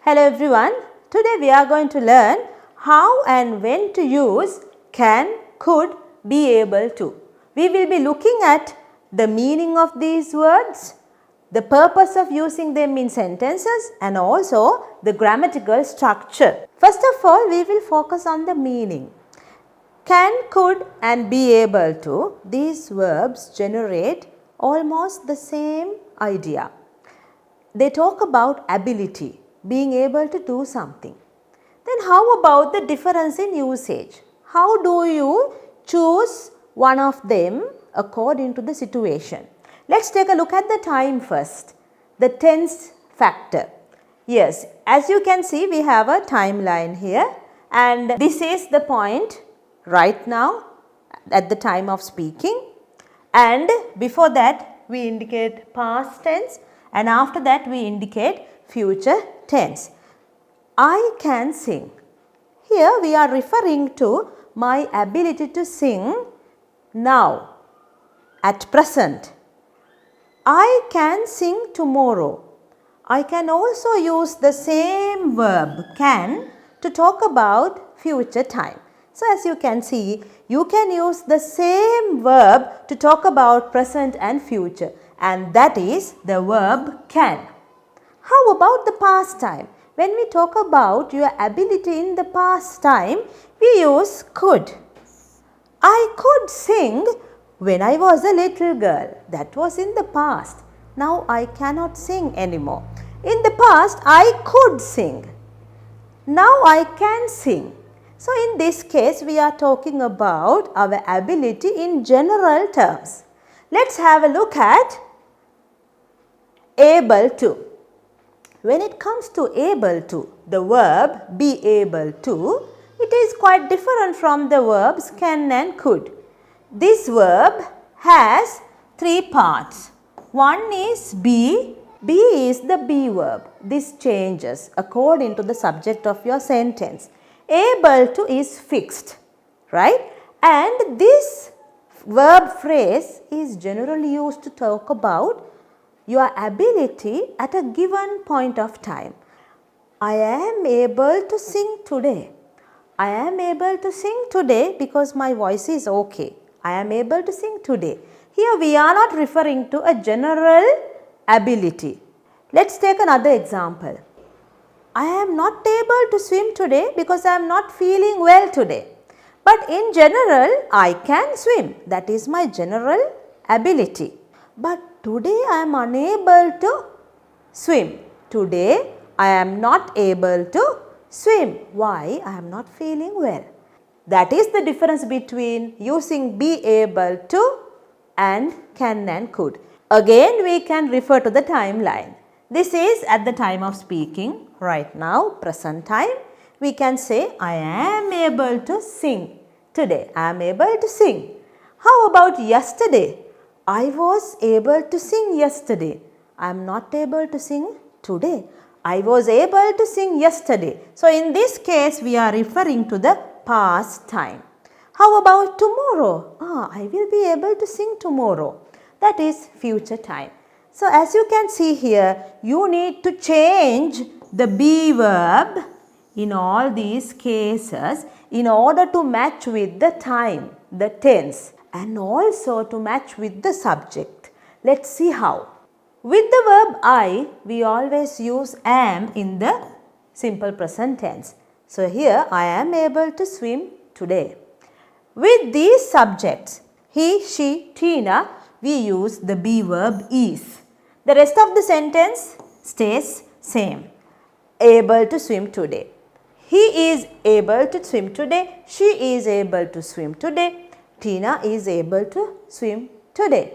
Hello everyone, today we are going to learn how and when to use can, could, be able to. We will be looking at the meaning of these words, the purpose of using them in sentences and also the grammatical structure. First of all, we will focus on the meaning. Can, could and be able to, these verbs generate almost the same idea. They talk about ability, being able to do something. Then how about the difference in usage? How do you choose one of them according to the situation? Let's take a look at the time first, the tense factor. Yes, as you can see, we have a timeline here and this is the point right now at the time of speaking, and before that we indicate past tense and after that we indicate future tense. I can sing. Here we are referring to my ability to sing now, at present. I can sing tomorrow. I can also use the same verb can to talk about future time. So as you can see, you can use the same verb to talk about present and future, and that is the verb can. How about the past time? When we talk about your ability in the past time, we use could. I could sing when I was a little girl. That was in the past. Now I cannot sing anymore. In the past, I could sing. Now I can sing. So in this case, we are talking about our ability in general terms. Let's have a look at able to. When it comes to able to, the verb be able to, it is quite different from the verbs can and could. This verb has three parts. One is be. Be is the be verb. This changes according to the subject of your sentence. Able to is fixed, right? And this verb phrase is generally used to talk about your ability at a given point of time. I am able to sing today. I am able to sing today because my voice is okay. I am able to sing today. Here we are not referring to a general ability. Let's take another example. I am not able to swim today because I am not feeling well today. But in general, I can swim. That is my general ability. But today I am unable to swim. Today I am not able to swim. Why? I am not feeling well. That is the difference between using be able to and can and could. Again, we can refer to the timeline. This is at the time of speaking right now, present time. We can say I am able to sing today. I am able to sing. How about yesterday? I was able to sing yesterday. I am not able to sing today. I was able to sing yesterday. So in this case, we are referring to the past time. How about tomorrow? I will be able to sing tomorrow. That is future time. So as you can see here, you need to change the be verb in all these cases in order to match with the time, the tense, and also to match with the subject. Let's see how. With the verb I, we always use am in the simple present tense. So here I am able to swim today. With these subjects, he, she, Tina, we use the be verb is. The rest of the sentence stays same. Able to swim today. He is able to swim today. She is able to swim today. Tina is able to swim today.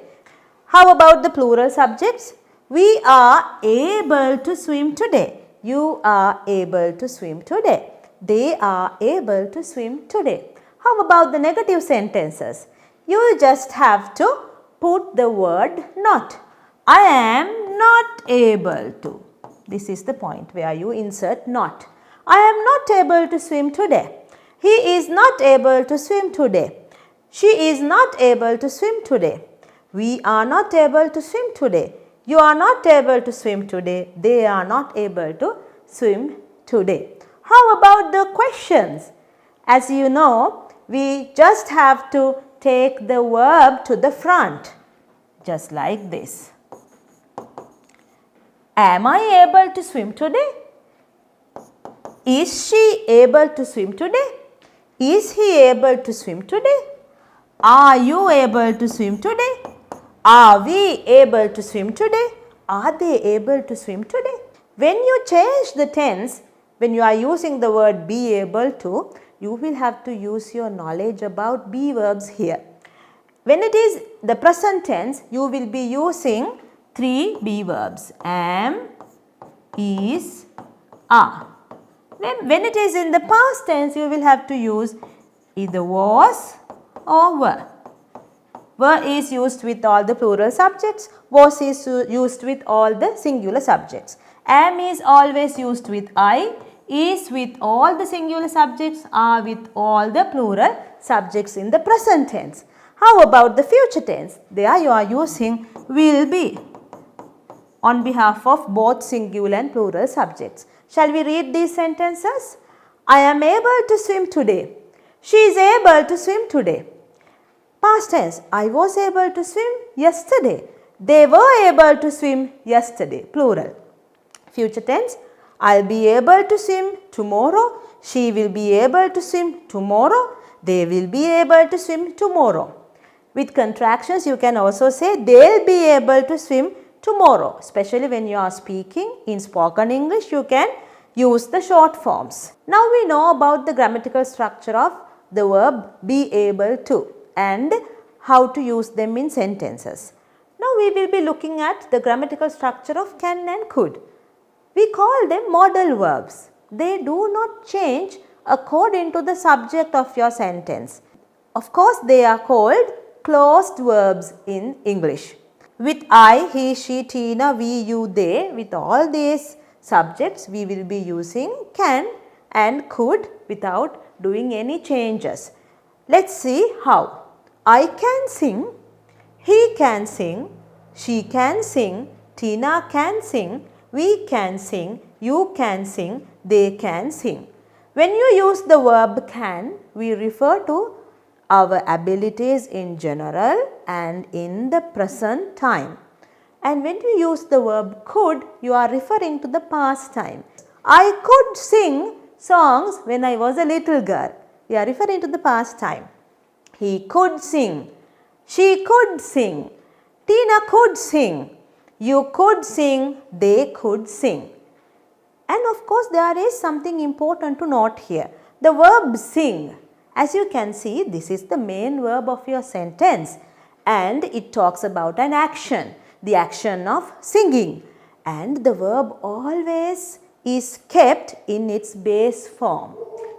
How about the plural subjects? We are able to swim today. You are able to swim today. They are able to swim today. How about the negative sentences? You just have to put the word not. I am not able to. This is the point where you insert not. I am not able to swim today. He is not able to swim today. She is not able to swim today. We are not able to swim today. You are not able to swim today. They are not able to swim today. How about the questions? As you know, we just have to take the verb to the front, just like this. Am I able to swim today? Is she able to swim today? Is he able to swim today? Are you able to swim today? Are we able to swim today? Are they able to swim today? When you change the tense, when you are using the word be able to, you will have to use your knowledge about be verbs here. When it is the present tense, you will be using 3 be verbs: am, is, are. When it is in the past tense, you will have to use either was or were. Were is used with all the plural subjects, was is used with all the singular subjects. Am is always used with I, is with all the singular subjects, are with all the plural subjects in the present tense. How about the future tense? There you are using will be on behalf of both singular and plural subjects. Shall we read these sentences? I am able to swim today. She is able to swim today. Past tense, I was able to swim yesterday. They were able to swim yesterday, plural. Future tense, I'll be able to swim tomorrow. She will be able to swim tomorrow. They will be able to swim tomorrow. With contractions, you can also say they'll be able to swim tomorrow. Especially when you are speaking in spoken English, you can use the short forms. Now we know about the grammatical structure of the verb be able to and how to use them in sentences. Now we will be looking at the grammatical structure of can and could. We call them modal verbs. They do not change according to the subject of your sentence. Of course, they are called closed verbs in English. With I, he, she, Tina, we, you, they, with all these subjects, we will be using can and could without doing any changes. Let's see how. I can sing, he can sing, she can sing, Tina can sing, we can sing, you can sing, they can sing. When you use the verb can, we refer to our abilities in general and in the present time. And when you use the verb could, you are referring to the past time. I could sing songs when I was a little girl. We are referring to the past time. He could sing. She could sing. Tina could sing. You could sing. They could sing. And of course, there is something important to note here. The verb sing. As you can see, this is the main verb of your sentence and it talks about an action, the action of singing. And the verb always is kept in its base form.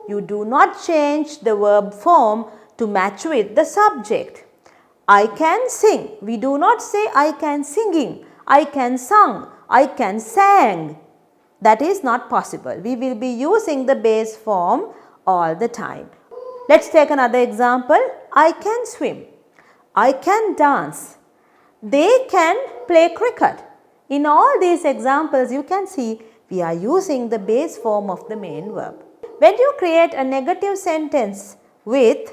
You do not change the verb form to match with the subject. I can sing. We do not say I can singing. I can sung. I can sang. That is not possible. We will be using the base form all the time. Let's take another example. I can swim. I can dance. They can play cricket. In all these examples, you can see we are using the base form of the main verb. When you create a negative sentence with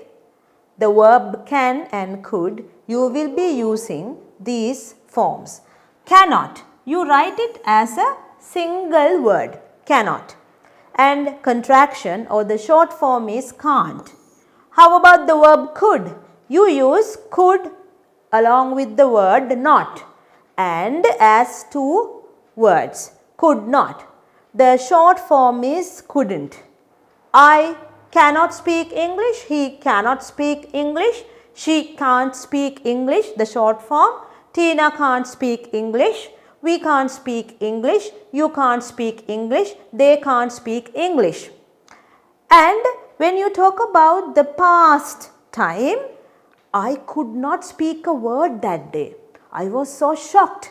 the verb can and could, you will be using these forms. Cannot, you write it as a single word, cannot. And contraction or the short form is can't. How about the verb could? You use could along with the word not and as two words, could not. The short form is couldn't. I cannot speak English, he cannot speak English, she can't speak English, the short form. Tina can't speak English, we can't speak English, you can't speak English, they can't speak English. And when you talk about the past time, I could not speak a word that day. I was so shocked.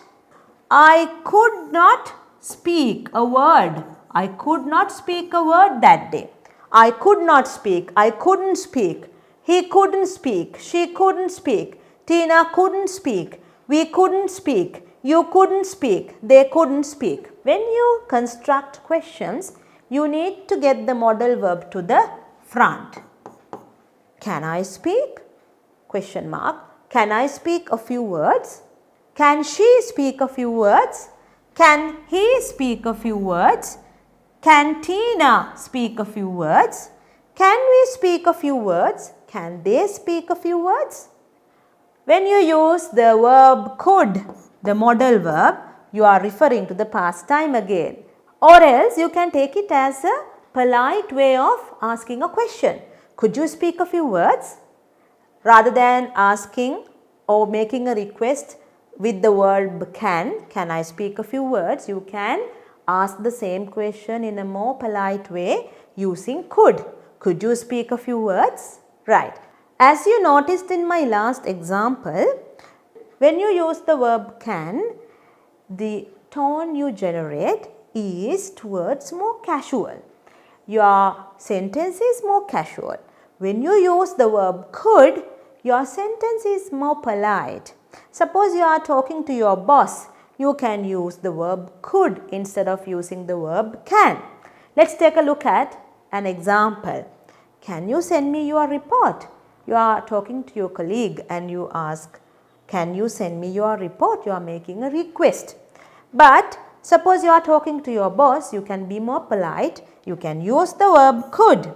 I could not speak a word. I could not speak a word that day. I could not speak. I couldn't speak. He couldn't speak. She couldn't speak. Tina couldn't speak. We couldn't speak. You couldn't speak. They couldn't speak. when you construct questions, you need to get the modal verb to the front. Can I speak? Question mark. Can I speak a few words? Can she speak a few words? Can he speak a few words? Can Tina speak a few words? Can we speak a few words? Can they speak a few words? When you use the verb could, the modal verb, you are referring to the past time again. Or else you can take it as a polite way of asking a question. Could you speak a few words? Rather than asking or making a request with the verb can I speak a few words? You can ask the same question in a more polite way using could. Could you speak a few words? Right. As you noticed in my last example, when you use the verb can, the tone you generate is towards more casual. Your sentence is more casual. When you use the verb could, your sentence is more polite. Suppose you are talking to your boss, you can use the verb could instead of using the verb can. Let's take a look at an example. Can you send me your report? You are talking to your colleague and you ask, can you send me your report? You are making a request. But suppose you are talking to your boss, you can be more polite. You can use the verb could.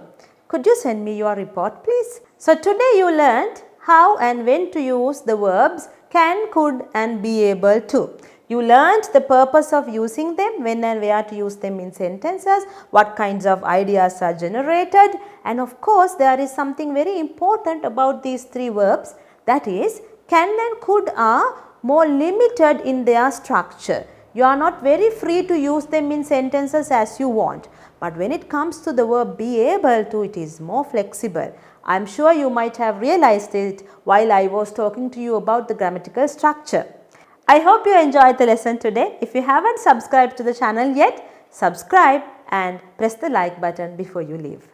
Could you send me your report, please? So today you learned how and when to use the verbs can, could and be able to. You learned the purpose of using them, when and where to use them in sentences, what kinds of ideas are generated, and of course there is something very important about these three verbs, that is can and could are more limited in their structure. You are not very free to use them in sentences as you want. But when it comes to the verb be able to, it is more flexible. I am sure you might have realized it while I was talking to you about the grammatical structure. I hope you enjoyed the lesson today. If you haven't subscribed to the channel yet, subscribe and press the like button before you leave.